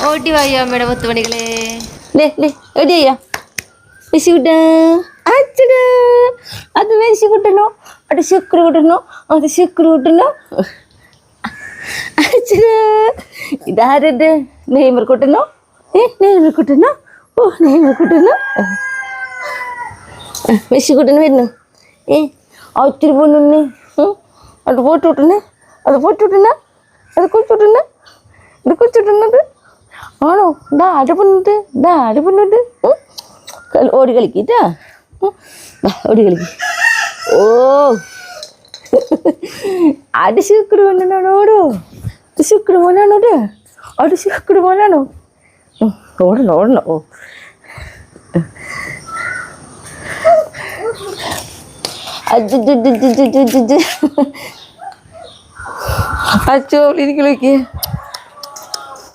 ഓടി വായോ അമ്മയുടെ മുത്തുമണികളെ. എവിടെയ്യാ വിശുട്ടാ അച്ഛടാ അത് വിശു കൂട്ടണോ അത് ശുക്ര കൂട്ടണോ അത് ശുക്ര കൂട്ടണോ അച്ഛടാ ഇതാരുടെ നെയ്മർ കൂട്ടണോ നെയ്മർ കൂട്ടണോ ഓ നെയ്മർ കൂട്ടണോ വിശു കൂട്ടണ വരുന്നു ഒത്തിരി പൊണ്ണുണ്ണി അത് പോയിട്ട് വിട്ടണേ അത് പോയിട്ട് വിട്ടണ അത് കൊച്ചുവിട്ടണ ഇത് കൊച്ചുവിട്ടുന്നത് ആണോ ആടെ പൊന്നിട്ട് ഓടി കളിക്കിട്ടാ ഓടി കളിക്ക് ഓ അത് ശുക്ര മോനാണോടോ ശുക്ര മോനാണോടെ അത് ശുക്ര മോനാണോ ഓടണോ ഓ അച്ചോ എനിക്ക്